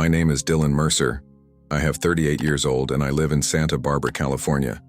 My name is Dylan Mercer. I have 38 years old and I live in Santa Barbara, California.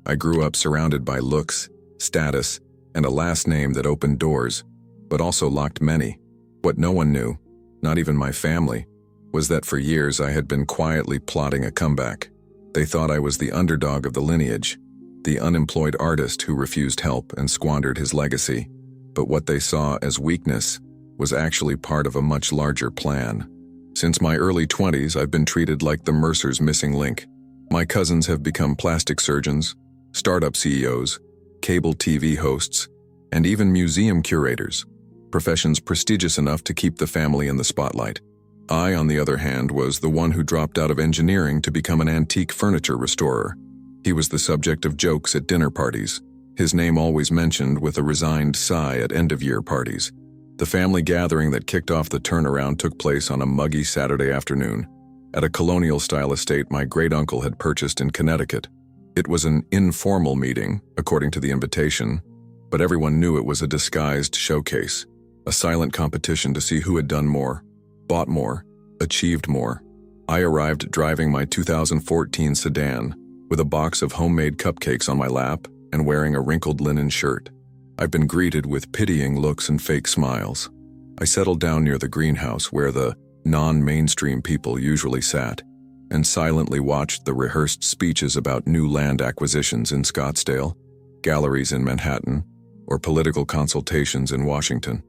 I grew up surrounded by looks, status, and a last name that opened doors, but also locked many. What no one knew, not even my family, was that for years I had been quietly plotting a comeback. They thought I was the underdog of the lineage, the unemployed artist who refused help and squandered his legacy. But what they saw as weakness was actually part of a much larger plan. Since my early 20s, I've been treated like the Mercer's missing link. My cousins have become plastic surgeons, startup CEOs, cable TV hosts, and even museum curators, professions prestigious enough to keep the family in the spotlight. I, on the other hand, was the one who dropped out of engineering to become an antique furniture restorer. He was the subject of jokes at dinner parties, his name always mentioned with a resigned sigh at end-of-year parties. The family gathering that kicked off the turnaround took place on a muggy Saturday afternoon at a colonial-style estate my great-uncle had purchased in Connecticut. It was an informal meeting, according to the invitation, but everyone knew it was a disguised showcase, a silent competition to see who had done more, bought more, achieved more. I arrived driving my 2014 sedan with a box of homemade cupcakes on my lap and wearing a wrinkled linen shirt. I've been greeted with pitying looks and fake smiles. I settled down near the greenhouse where the non-mainstream people usually sat and silently watched the rehearsed speeches about new land acquisitions in Scottsdale, galleries in Manhattan, or political consultations in Washington.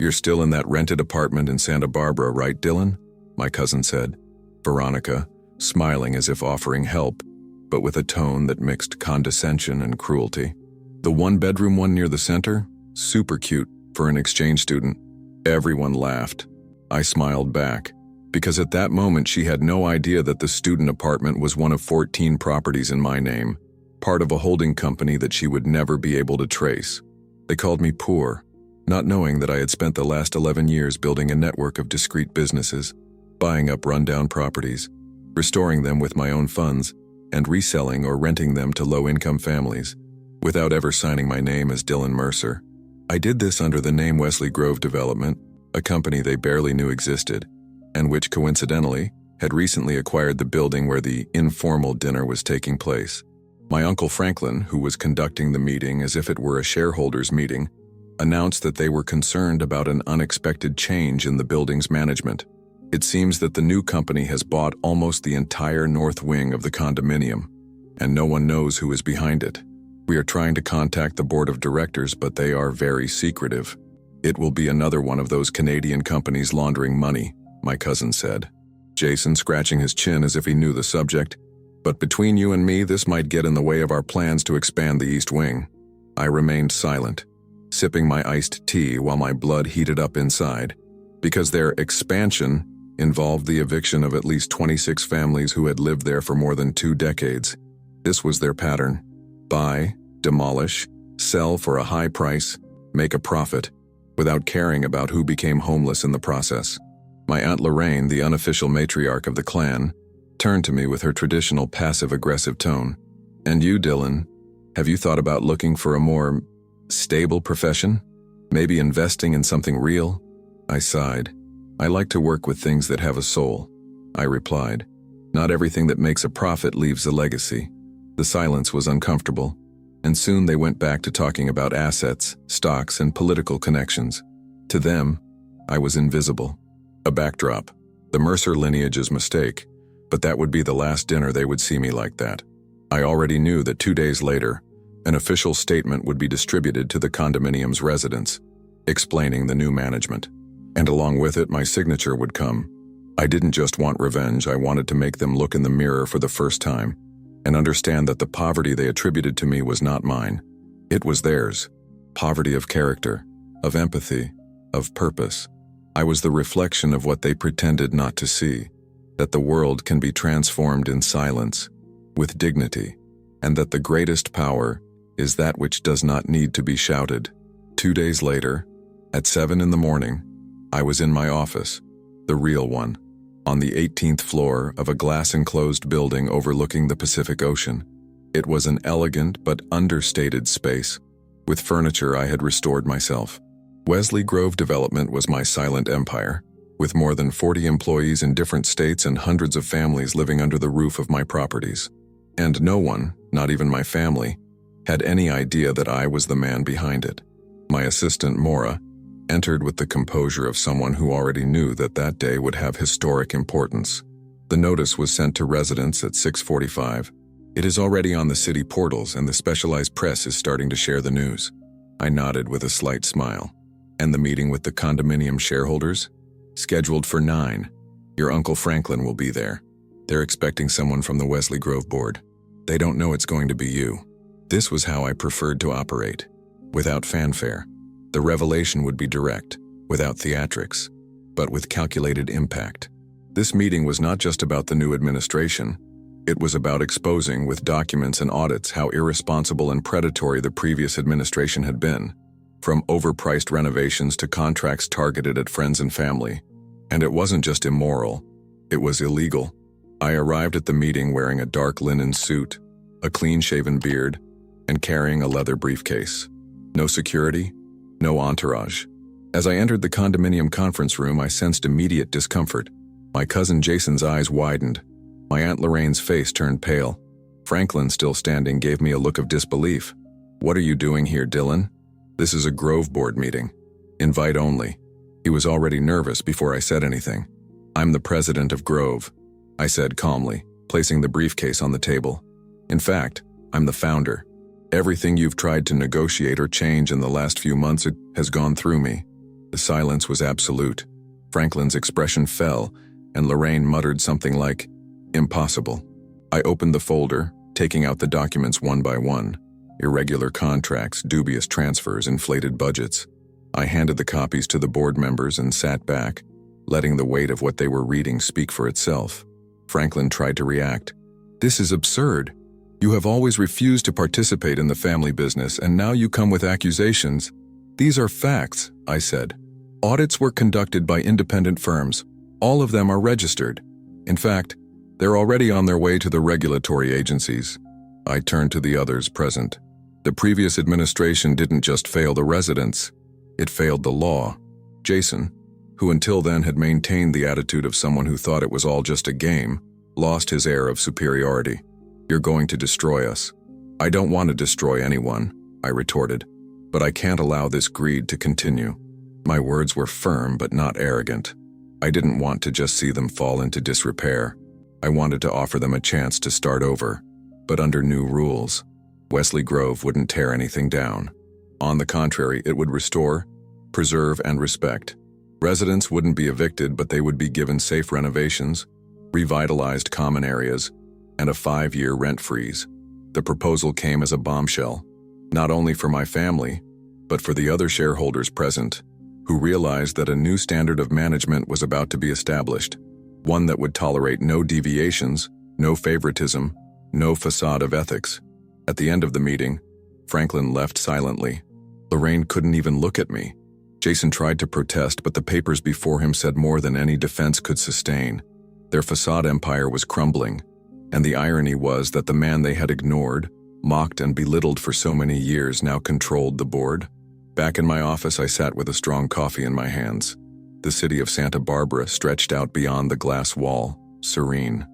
"You're still in that rented apartment in Santa Barbara, right, Dylan?" my cousin said, Veronica, smiling as if offering help, but with a tone that mixed condescension and cruelty. "The one-bedroom one near the center? Super cute for an exchange student." Everyone laughed. I smiled back, because at that moment she had no idea that the student apartment was one of 14 properties in my name, part of a holding company that she would never be able to trace. They called me poor, not knowing that I had spent the last 11 years building a network of discrete businesses, buying up rundown properties, restoring them with my own funds, and reselling or renting them to low-income families, without ever signing my name as Dylan Mercer. I did this under the name Wesley Grove Development, a company they barely knew existed, and which coincidentally had recently acquired the building where the informal dinner was taking place. My Uncle Franklin, who was conducting the meeting as if it were a shareholders' meeting, announced that they were concerned about an unexpected change in the building's management. It seems that the new company has bought almost the entire north wing of the condominium, and no one knows who is behind it. We are trying to contact the board of directors, but they are very secretive. "It will be another one of those Canadian companies laundering money," my cousin said, Jason scratching his chin as if he knew the subject. "But between you and me, this might get in the way of our plans to expand the East Wing." I remained silent, sipping my iced tea while my blood heated up inside, because their expansion involved the eviction of at least 26 families who had lived there for more than 2 decades. This was their pattern: buy, demolish, sell for a high price, make a profit, without caring about who became homeless in the process. My Aunt Lorraine, the unofficial matriarch of the clan, turned to me with her traditional passive-aggressive tone. "And you, Dylan, have you thought about looking for a more stable profession? Maybe investing in something real?" I sighed. "I like to work with things that have a soul," I replied. "Not everything that makes a profit leaves a legacy." The silence was uncomfortable, and soon they went back to talking about assets, stocks, and political connections. To them, I was invisible. A backdrop, the Mercer lineage's mistake, but that would be the last dinner they would see me like that. I already knew that 2 days later, an official statement would be distributed to the condominium's residents, explaining the new management. And along with it, my signature would come. I didn't just want revenge, I wanted to make them look in the mirror for the first time and understand that the poverty they attributed to me was not mine. It was theirs. Poverty of character, of empathy, of purpose. I was the reflection of what they pretended not to see, that the world can be transformed in silence, with dignity, and that the greatest power is that which does not need to be shouted. 2 days later, at 7 in the morning, I was in my office, the real one, on the 18th floor of a glass-enclosed building overlooking the Pacific Ocean. It was an elegant but understated space. With furniture I had restored myself. Wesley Grove Development was my silent empire, with more than 40 employees in different states and hundreds of families living under the roof of my properties. And no one, not even my family, had any idea that I was the man behind it. My assistant, Maura, entered with the composure of someone who already knew that that day would have historic importance. The notice was sent to residents at 6:45. It is already on the city portals and the specialized press is starting to share the news. I nodded with a slight smile. And the meeting with the condominium shareholders? Scheduled for 9. Your Uncle Franklin will be there. They're expecting someone from the Wesley Grove board. They don't know it's going to be you. This was how I preferred to operate. Without fanfare. The revelation would be direct, without theatrics, but with calculated impact. This meeting was not just about the new administration. It was about exposing with documents and audits how irresponsible and predatory the previous administration had been, from overpriced renovations to contracts targeted at friends and family. And it wasn't just immoral, it was illegal. I arrived at the meeting wearing a dark linen suit, a clean-shaven beard, and carrying a leather briefcase. No security, no entourage. As I entered the condominium conference room, I sensed immediate discomfort. My cousin Jason's eyes widened. My Aunt Lorraine's face turned pale. Franklin, still standing, gave me a look of disbelief. "What are you doing here, Dylan? This is a Grove board meeting. Invite only." He was already nervous before I said anything. "I'm the president of Grove," I said calmly, placing the briefcase on the table. "In fact, I'm the founder. Everything you've tried to negotiate or change in the last few months has gone through me." The silence was absolute. Franklin's expression fell, and Lorraine muttered something like, "Impossible." I opened the folder, taking out the documents one by one. Irregular contracts, dubious transfers, inflated budgets. I handed the copies to the board members and sat back, letting the weight of what they were reading speak for itself. Franklin tried to react. "This is absurd. You have always refused to participate in the family business, and now you come with accusations." "These are facts," I said. "Audits were conducted by independent firms. All of them are registered. In fact, they're already on their way to the regulatory agencies." I turned to the others present. The previous administration didn't just fail the residents, it failed the law. Jason, who until then had maintained the attitude of someone who thought it was all just a game, lost his air of superiority. "You're going to destroy us." "I don't want to destroy anyone," I retorted, "but I can't allow this greed to continue." My words were firm but not arrogant. I didn't want to just see them fall into disrepair. I wanted to offer them a chance to start over, but under new rules. Wesley Grove wouldn't tear anything down. On the contrary, it would restore, preserve, and respect. Residents wouldn't be evicted, but they would be given safe renovations, revitalized common areas, and a 5-year rent freeze. The proposal came as a bombshell, not only for my family, but for the other shareholders present, who realized that a new standard of management was about to be established, one that would tolerate no deviations, no favoritism, no facade of ethics. At the end of the meeting, Franklin left silently. Lorraine couldn't even look at me. Jason tried to protest, but the papers before him said more than any defense could sustain. Their facade empire was crumbling, and the irony was that the man they had ignored, mocked, and belittled for so many years now controlled the board. Back in my office, I sat with a strong coffee in my hands. The city of Santa Barbara stretched out beyond the glass wall, serene.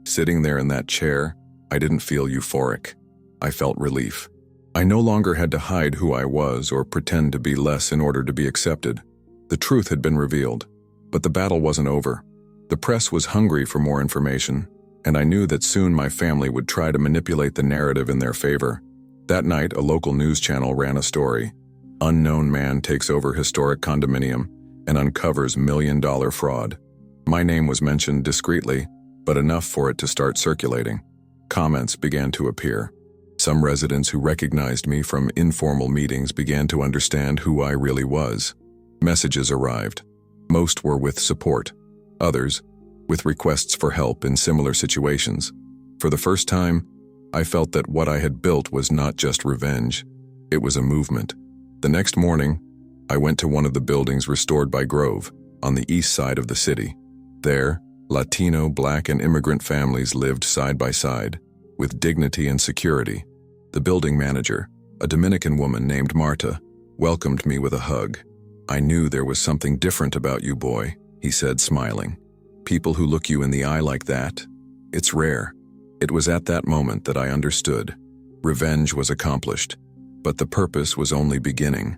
Sitting there in that chair, I didn't feel euphoric. I felt relief. I no longer had to hide who I was or pretend to be less in order to be accepted. The truth had been revealed, but the battle wasn't over. The press was hungry for more information, and I knew that soon my family would try to manipulate the narrative in their favor. That night, a local news channel ran a story. Unknown man takes over historic condominium and uncovers $1 million fraud. My name was mentioned discreetly, but enough for it to start circulating. Comments began to appear. Some residents who recognized me from informal meetings began to understand who I really was. Messages arrived. Most were with support. Others, with requests for help in similar situations. For the first time, I felt that what I had built was not just revenge. It was a movement. The next morning, I went to one of the buildings restored by Grove, on the east side of the city. There, Latino, Black, and immigrant families lived side by side, with dignity and security. The building manager, a Dominican woman named Marta, welcomed me with a hug. "I knew there was something different about you, boy," he said, smiling. People who look you in the eye like that, it's rare. It was at that moment that I understood. Revenge was accomplished, but the purpose was only beginning.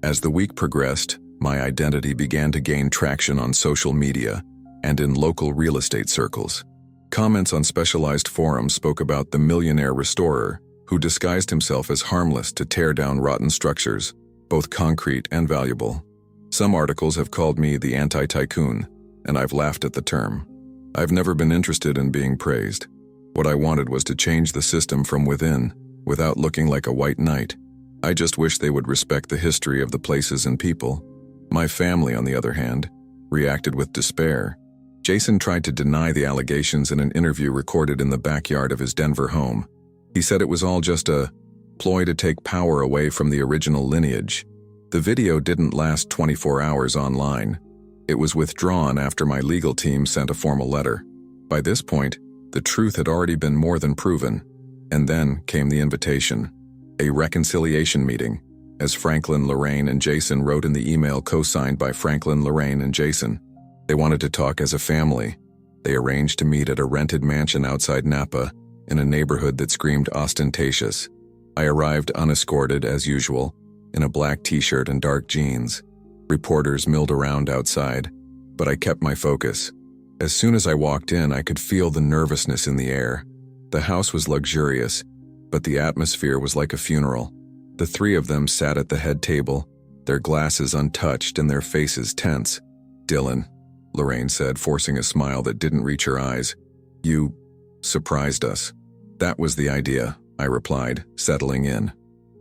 As the week progressed, my identity began to gain traction on social media and in local real estate circles. Comments on specialized forums spoke about the millionaire restorer who disguised himself as harmless to tear down rotten structures, both concrete and valuable. Some articles have called me the anti-tycoon, and I've laughed at the term. I've never been interested in being praised. What I wanted was to change the system from within, without looking like a white knight. I just wish they would respect the history of the places and people. My family, on the other hand, reacted with despair. Jason tried to deny the allegations in an interview recorded in the backyard of his Denver home. He said it was all just a ploy to take power away from the original lineage. The video didn't last 24 hours online. It was withdrawn after my legal team sent a formal letter. By this point, the truth had already been more than proven. And then came the invitation. A reconciliation meeting, as Franklin, Lorraine, and Jason wrote in the email co-signed by Franklin, Lorraine, and Jason. They wanted to talk as a family. They arranged to meet at a rented mansion outside Napa, in a neighborhood that screamed ostentatious. I arrived unescorted as usual, in a black t-shirt and dark jeans. Reporters milled around outside, but I kept my focus. As soon as I walked in, I could feel the nervousness in the air. The house was luxurious, but the atmosphere was like a funeral. The three of them sat at the head table, their glasses untouched and their faces tense. "Dylan," Lorraine said, forcing a smile that didn't reach her eyes. "You surprised us." "That was the idea," I replied, settling in.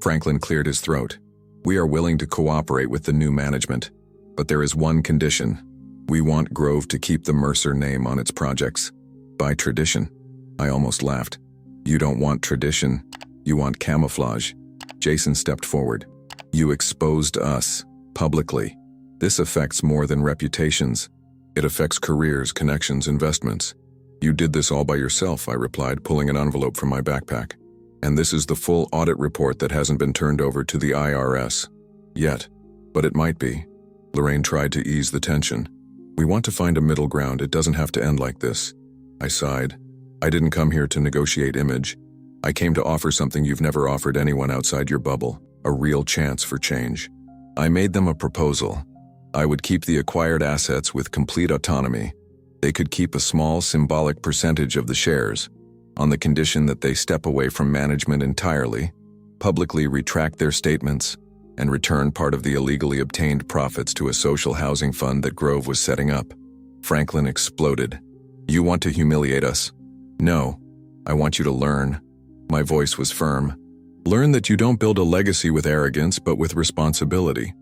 Franklin cleared his throat. "We are willing to cooperate with the new management, but there is one condition. We want Grove to keep the Mercer name on its projects. By tradition." I almost laughed. "You don't want tradition, you want camouflage." Jason stepped forward. "You exposed us, publicly. This affects more than reputations. It affects careers, connections, investments." "You did this all by yourself," I replied, pulling an envelope from my backpack. "And this is the full audit report that hasn't been turned over to the IRS. Yet. But it might be." Lorraine tried to ease the tension. "We want to find a middle ground. It doesn't have to end like this." I sighed. "I didn't come here to negotiate image. I came to offer something you've never offered anyone outside your bubble, a real chance for change." I made them a proposal. I would keep the acquired assets with complete autonomy. They could keep a small symbolic percentage of the shares, on the condition that they step away from management entirely, publicly retract their statements, and return part of the illegally obtained profits to a social housing fund that Grove was setting up. Franklin exploded. "You want to humiliate us?" "No, I want you to learn." My voice was firm. "Learn that you don't build a legacy with arrogance, but with responsibility."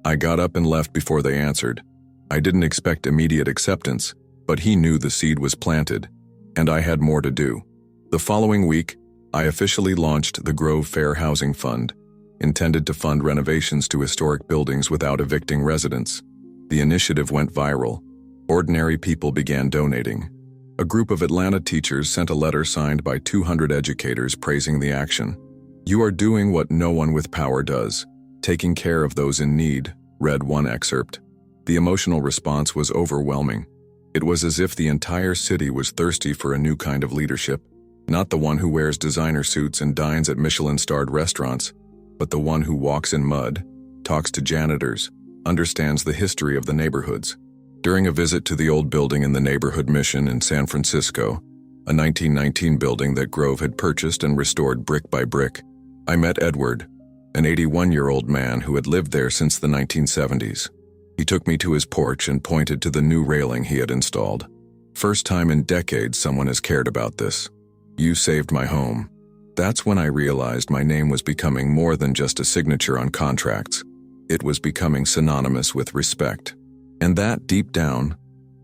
I got up and left before they answered. I didn't expect immediate acceptance, but he knew the seed was planted, and I had more to do. The following week, I officially launched the Grove Fair Housing Fund, intended to fund renovations to historic buildings without evicting residents. The initiative went viral. Ordinary people began donating. A group of Atlanta teachers sent a letter signed by 200 educators praising the action. "You are doing what no one with power does, taking care of those in need," read one excerpt. The emotional response was overwhelming. It was as if the entire city was thirsty for a new kind of leadership, not the one who wears designer suits and dines at Michelin-starred restaurants, but the one who walks in mud, talks to janitors, understands the history of the neighborhoods. During a visit to the old building in the Neighborhood Mission in San Francisco, a 1919 building that Grove had purchased and restored brick by brick, I met Edward, an 81-year-old man who had lived there since the 1970s. He took me to his porch and pointed to the new railing he had installed. "First time in decades someone has cared about this. You saved my home." That's when I realized my name was becoming more than just a signature on contracts. It was becoming synonymous with respect. And that, deep down,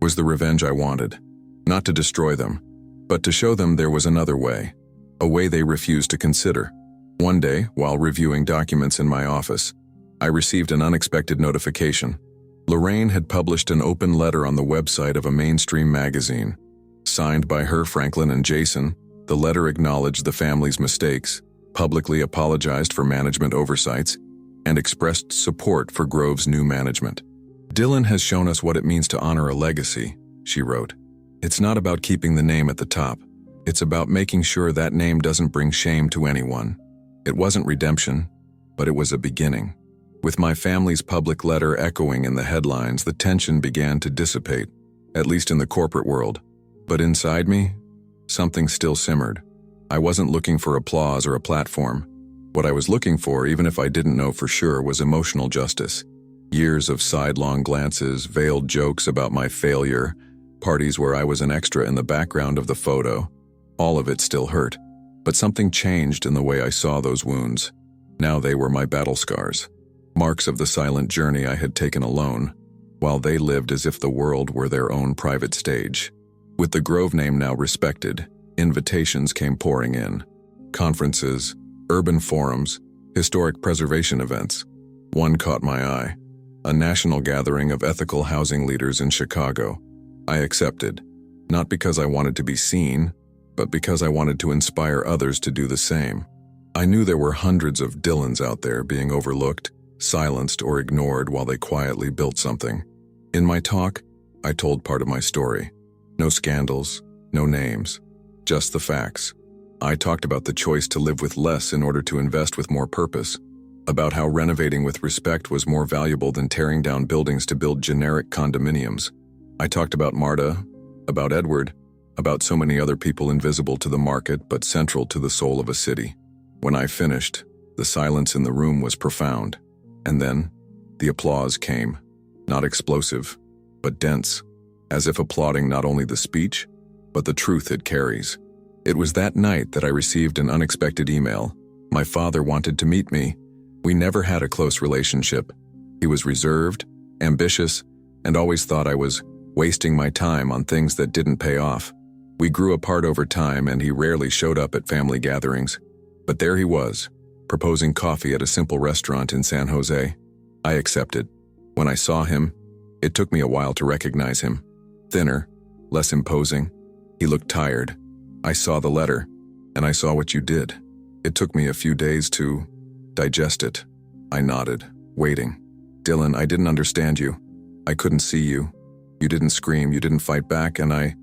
was the revenge I wanted. Not to destroy them, but to show them there was another way, a way they refused to consider. One day, while reviewing documents in my office, I received an unexpected notification. Lorraine had published an open letter on the website of a mainstream magazine. Signed by her, Franklin, and Jason, the letter acknowledged the family's mistakes, publicly apologized for management oversights, and expressed support for Grove's new management. Dylan has shown us what it means to honor a legacy, she wrote. It's not about keeping the name at the top. It's about making sure that name doesn't bring shame to anyone. It wasn't redemption, but it was a beginning. With my family's public letter echoing in the headlines, the tension began to dissipate, at least in the corporate world. But inside me, something still simmered. I wasn't looking for applause or a platform. What I was looking for, even if I didn't know for sure, was emotional justice. Years of sidelong glances, veiled jokes about my failure, parties where I was an extra in the background of the photo. All of it still hurt. But something changed in the way I saw those wounds. Now they were my battle scars. Marks of the silent journey I had taken alone, while they lived as if the world were their own private stage. With the Grove name now respected, invitations came pouring in. Conferences, urban forums, historic preservation events. One caught my eye. A national gathering of ethical housing leaders in Chicago. I accepted, not because I wanted to be seen, but because I wanted to inspire others to do the same. I knew there were hundreds of Dylans out there being overlooked, silenced, or ignored while they quietly built something. In my talk, I told part of my story. No scandals, no names, just the facts. I talked about the choice to live with less in order to invest with more purpose, about how renovating with respect was more valuable than tearing down buildings to build generic condominiums. I talked about Marta, about Edward, about so many other people invisible to the market but central to the soul of a city. When I finished, the silence in the room was profound. And then, the applause came. Not explosive, but dense, as if applauding not only the speech, but the truth it carries. It was that night that I received an unexpected email. My father wanted to meet me. We never had a close relationship. He was reserved, ambitious, and always thought I was wasting my time on things that didn't pay off. We grew apart over time, and he rarely showed up at family gatherings. But there he was, proposing coffee at a simple restaurant in San Jose. I accepted. When I saw him, it took me a while to recognize him. Thinner, less imposing. He looked tired. I saw the letter, and I saw what you did. It took me a few days to digest it. I nodded, waiting. Dylan, I didn't understand you. I couldn't see you. You didn't scream, you didn't fight back, and I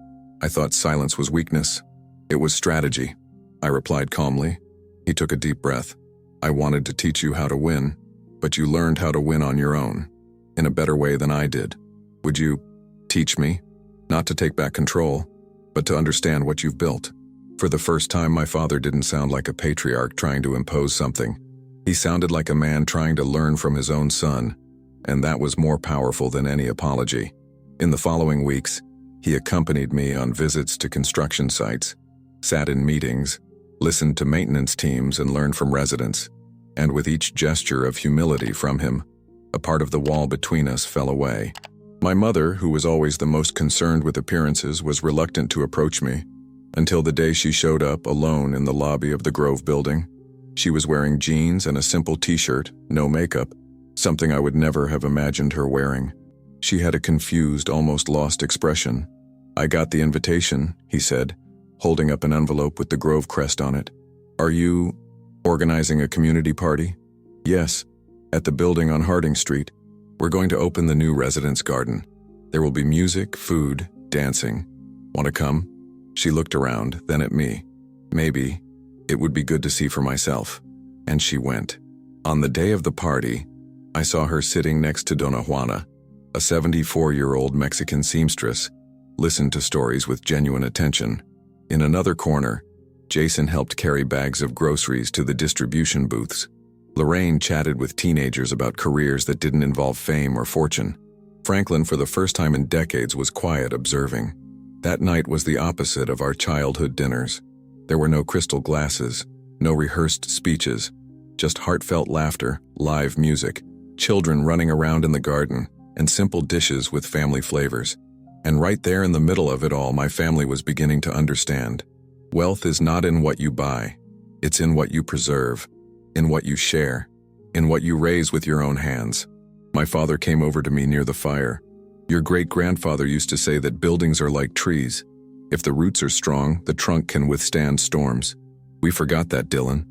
thought silence was weakness. It was strategy. I replied calmly. He took a deep breath. I wanted to teach you how to win, but you learned how to win on your own, in a better way than I did. Would you teach me? Not to take back control, but to understand what you've built. For the first time, my father didn't sound like a patriarch trying to impose something. He sounded like a man trying to learn from his own son, and that was more powerful than any apology. In the following weeks, he accompanied me on visits to construction sites, sat in meetings, listened to maintenance teams, and learned from residents. And with each gesture of humility from him, a part of the wall between us fell away. My mother, who was always the most concerned with appearances, was reluctant to approach me, until the day she showed up alone in the lobby of the Grove building. She was wearing jeans and a simple t-shirt, no makeup, something I would never have imagined her wearing. She had a confused, almost lost expression. I got the invitation, he said, holding up an envelope with the Grove crest on it. Are you organizing a community party? Yes, at the building on Harding Street. We're going to open the new residence garden. There will be music, food, dancing. Want to come? She looked around, then at me. Maybe it would be good to see for myself. And she went. On the day of the party, I saw her sitting next to Dona Juana, a 74-year-old Mexican seamstress, listened to stories with genuine attention. In another corner, Jason helped carry bags of groceries to the distribution booths. Lorraine chatted with teenagers about careers that didn't involve fame or fortune. Franklin, for the first time in decades, was quiet, observing. That night was the opposite of our childhood dinners. There were no crystal glasses, no rehearsed speeches, just heartfelt laughter, live music, children running around in the garden, and simple dishes with family flavors. And right there in the middle of it all, my family was beginning to understand. Wealth is not in what you buy. It's in what you preserve, in what you share, in what you raise with your own hands. My father came over to me near the fire. Your great-grandfather used to say that buildings are like trees. If the roots are strong, the trunk can withstand storms. We forgot that, Dylan.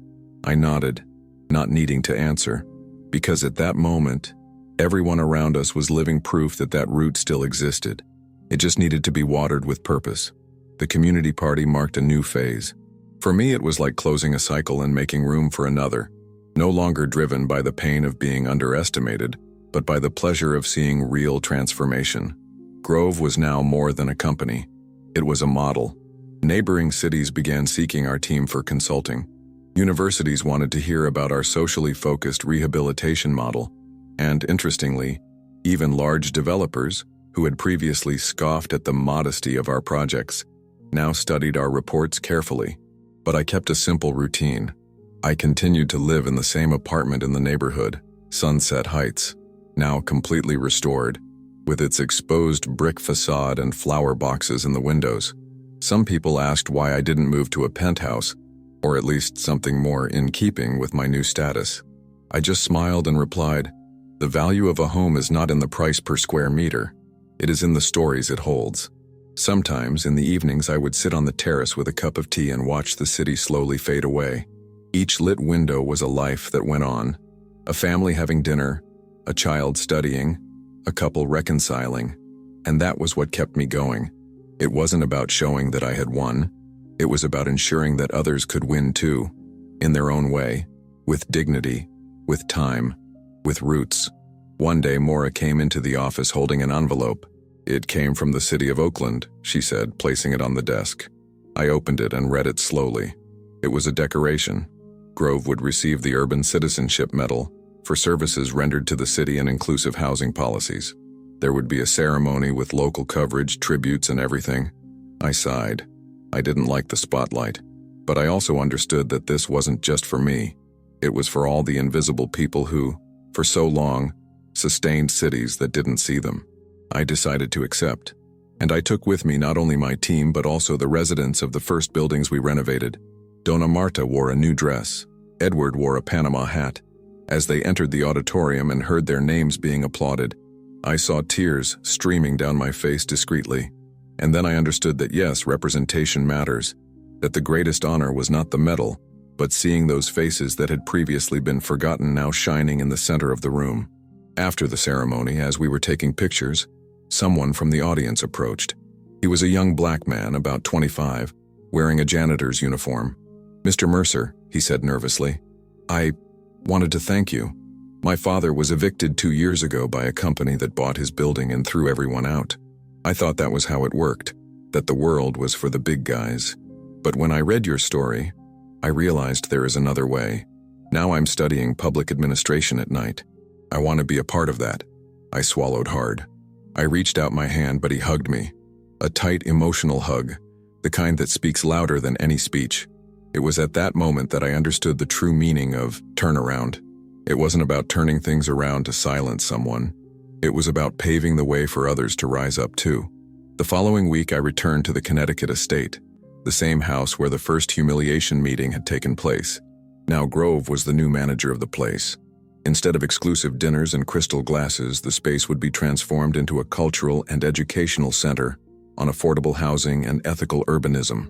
I nodded, not needing to answer, because at that moment, Everyone around us was living proof that that root still existed. It just needed to be watered with purpose. The community party marked a new phase. For me, it was like closing a cycle and making room for another, no longer driven by the pain of being underestimated, but by the pleasure of seeing real transformation. Grove was now more than a company. It was a model. Neighboring cities began seeking our team for consulting. Universities wanted to hear about our socially focused rehabilitation model, and interestingly, even large developers, who had previously scoffed at the modesty of our projects, now studied our reports carefully. But I kept a simple routine. I continued to live in the same apartment in the neighborhood, Sunset Heights, now completely restored, with its exposed brick facade and flower boxes in the windows. Some people asked why I didn't move to a penthouse, or at least something more in keeping with my new status. I just smiled and replied, "The value of a home is not in the price per square meter. It is in the stories it holds." Sometimes, in the evenings, I would sit on the terrace with a cup of tea and watch the city slowly fade away. Each lit window was a life that went on. A family having dinner, a child studying, a couple reconciling, and that was what kept me going. It wasn't about showing that I had won. It was about ensuring that others could win too, in their own way, with dignity, with time, with roots. One day, Maura came into the office holding an envelope. "It came from the city of Oakland," she said, placing it on the desk. I opened it and read it slowly. It was a decoration. Grove would receive the Urban Citizenship Medal for services rendered to the city and inclusive housing policies. There would be a ceremony with local coverage, tributes, and everything. I sighed. I didn't like the spotlight, but I also understood that this wasn't just for me. It was for all the invisible people who, for so long, sustained cities that didn't see them. I decided to accept, and I took with me not only my team but also the residents of the first buildings we renovated. Dona Marta wore a new dress. Edward wore a Panama hat. As they entered the auditorium and heard their names being applauded, I saw tears streaming down my face discreetly. And then I understood that yes, representation matters, that the greatest honor was not the medal, but seeing those faces that had previously been forgotten now shining in the center of the room. After the ceremony, as we were taking pictures, someone from the audience approached. He was a young black man, about 25, wearing a janitor's uniform. "Mr. Mercer," he said nervously, "I wanted to thank you. My father was evicted 2 years ago by a company that bought his building and threw everyone out. I thought that was how it worked, that the world was for the big guys. But when I read your story, I realized there is another way. Now I'm studying public administration at night. I want to be a part of that." I swallowed hard. I reached out my hand, but he hugged me. A tight, emotional hug, the kind that speaks louder than any speech. It was at that moment that I understood the true meaning of turnaround. It wasn't about turning things around to silence someone. It was about paving the way for others to rise up too. The following week, I returned to the Connecticut estate, the same house where the first humiliation meeting had taken place. Now Grove was the new manager of the place. Instead of exclusive dinners and crystal glasses, the space would be transformed into a cultural and educational center on affordable housing and ethical urbanism.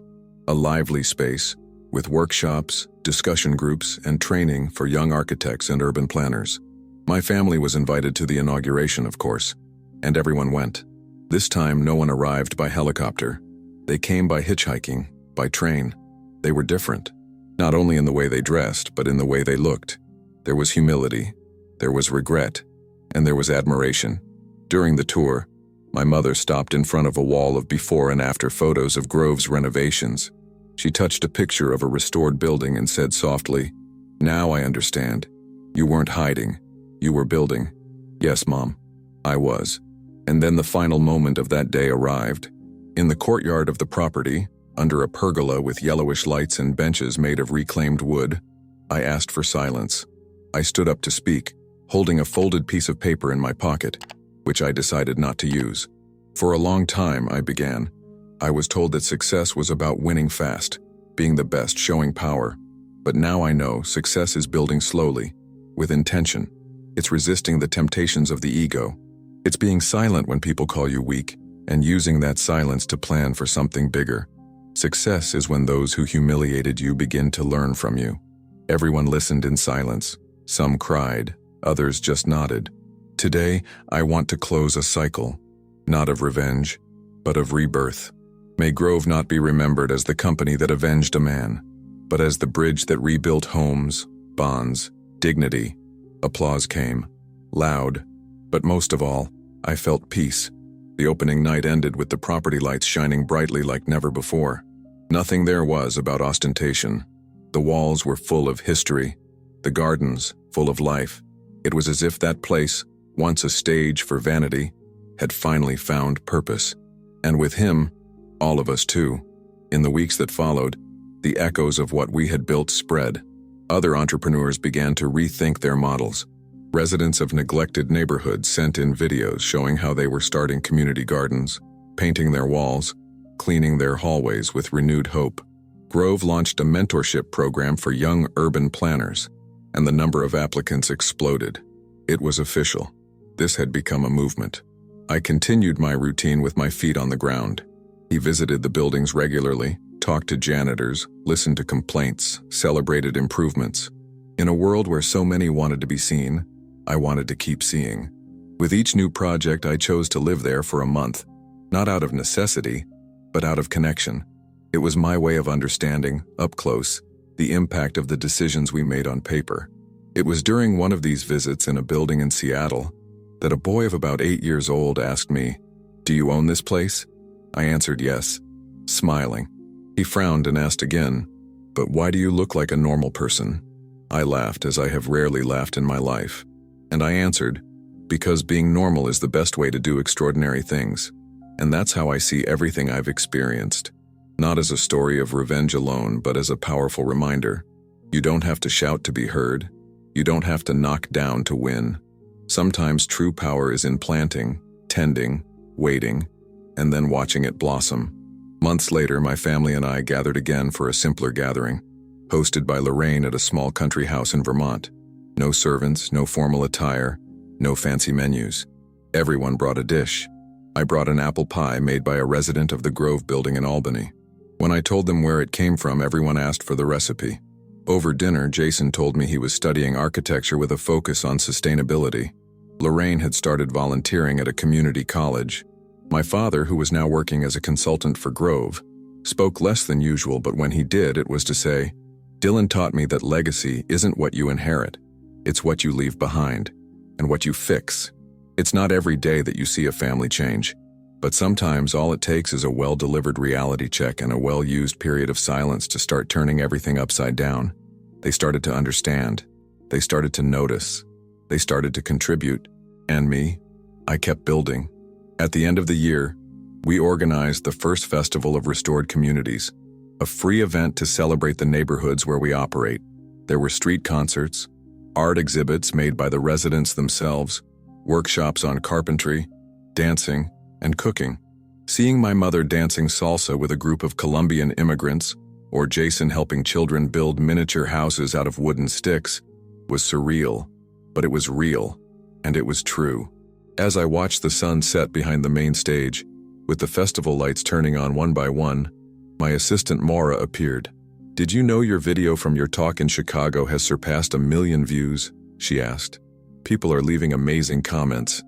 A lively space with workshops, discussion groups, and training for young architects and urban planners. My family was invited to the inauguration, of course, and everyone went. This time, no one arrived by helicopter. They came by hitchhiking, by train. They were different, not only in the way they dressed, but in the way they looked. There was humility, there was regret, and there was admiration. During the tour, my mother stopped in front of a wall of before and after photos of Grove's renovations. She touched a picture of a restored building and said softly, "Now I understand. You weren't hiding. You were building." "Yes, Mom, I was." And then the final moment of that day arrived. In the courtyard of the property, under a pergola with yellowish lights and benches made of reclaimed wood, I asked for silence. I stood up to speak, holding a folded piece of paper in my pocket, which I decided not to use. "For a long time," I began, "I was told that success was about winning fast, being the best, showing power. But now I know success is building slowly, with intention. It's resisting the temptations of the ego. It's being silent when people call you weak, and using that silence to plan for something bigger. Success is when those who humiliated you begin to learn from you." Everyone listened in silence. Some cried, others just nodded. Today, I want to close a cycle, not of revenge, but of rebirth. May Grove not be remembered as the company that avenged a man, but as the bridge that rebuilt homes, bonds, dignity. Applause came, loud, but most of all, I felt peace. The opening night ended with the property lights shining brightly like never before. Nothing there was about ostentation. The walls were full of history, the gardens full of life. It was as if that place, once a stage for vanity, had finally found purpose. And with him, all of us too. In the weeks that followed, the echoes of what we had built spread. Other entrepreneurs began to rethink their models. Residents of neglected neighborhoods sent in videos showing how they were starting community gardens, painting their walls, cleaning their hallways with renewed hope. Grove launched a mentorship program for young urban planners, and the number of applicants exploded. It was official. This had become a movement. I continued my routine with my feet on the ground. He visited the buildings regularly, talked to janitors, listened to complaints, celebrated improvements. In a world where so many wanted to be seen, I wanted to keep seeing. With each new project, I chose to live there for a month, not out of necessity, but out of connection. It was my way of understanding, up close, the impact of the decisions we made on paper. It was during one of these visits in a building in Seattle that a boy of about 8 years old asked me, "Do you own this place?" I answered yes, smiling. He frowned and asked again, "But why do you look like a normal person?" I laughed, as I have rarely laughed in my life. And I answered, "Because being normal is the best way to do extraordinary things. And that's how I see everything I've experienced. Not as a story of revenge alone, but as a powerful reminder. You don't have to shout to be heard. You don't have to knock down to win. Sometimes true power is in planting, tending, waiting, and then watching it blossom." Months later, my family and I gathered again for a simpler gathering, hosted by Lorraine at a small country house in Vermont. No servants, no formal attire, no fancy menus. Everyone brought a dish. I brought an apple pie made by a resident of the Grove building in Albany. When I told them where it came from, everyone asked for the recipe. Over dinner, Jason told me he was studying architecture with a focus on sustainability. Lorraine had started volunteering at a community college. My father, who was now working as a consultant for Grove, spoke less than usual, but when he did, it was to say, "Dylan taught me that legacy isn't what you inherit. It's what you leave behind, and what you fix. It's not every day that you see a family change, but sometimes all it takes is a well-delivered reality check and a well-used period of silence to start turning everything upside down." They started to understand. They started to notice. They started to contribute. And me, I kept building. At the end of the year, we organized the first Festival of Restored Communities, a free event to celebrate the neighborhoods where we operate. There were street concerts, art exhibits made by the residents themselves, workshops on carpentry, dancing, and cooking. Seeing my mother dancing salsa with a group of Colombian immigrants, or Jason helping children build miniature houses out of wooden sticks, was surreal, but it was real, and it was true. As I watched the sun set behind the main stage, with the festival lights turning on one by one, my assistant Maura appeared. "Did you know your video from your talk in Chicago has surpassed 1 million views?" she asked. "People are leaving amazing comments."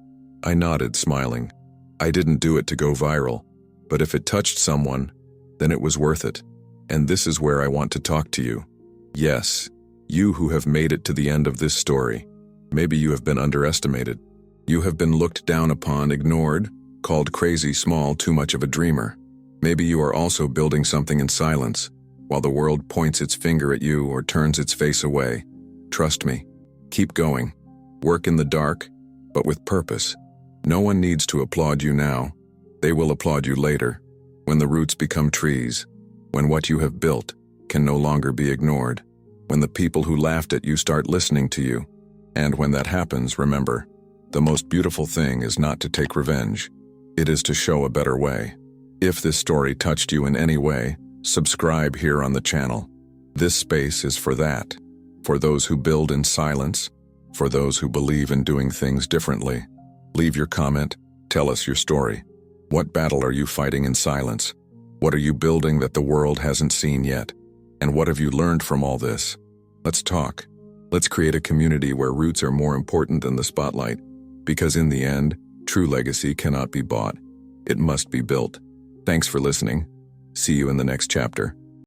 I nodded, smiling. I didn't do it to go viral, but if it touched someone, then it was worth it. And this is where I want to talk to you. Yes, you who have made it to the end of this story. Maybe you have been underestimated. You have been looked down upon, ignored, called crazy, small, too much of a dreamer. Maybe you are also building something in silence, while the world points its finger at you or turns its face away. Trust me. Keep going. Work in the dark, but with purpose. No one needs to applaud you now. They will applaud you later, when the roots become trees, when what you have built can no longer be ignored, when the people who laughed at you start listening to you. And when that happens, remember, the most beautiful thing is not to take revenge. It is to show a better way. If this story touched you in any way, subscribe here on the channel. This space is for that. For those who build in silence, for those who believe in doing things differently. Leave your comment, tell us your story. What battle are you fighting in silence? What are you building that the world hasn't seen yet? And what have you learned from all this? Let's talk. Let's create a community where roots are more important than the spotlight, Because in the end, true legacy cannot be bought. It must be built. Thanks for listening. See you in the next chapter.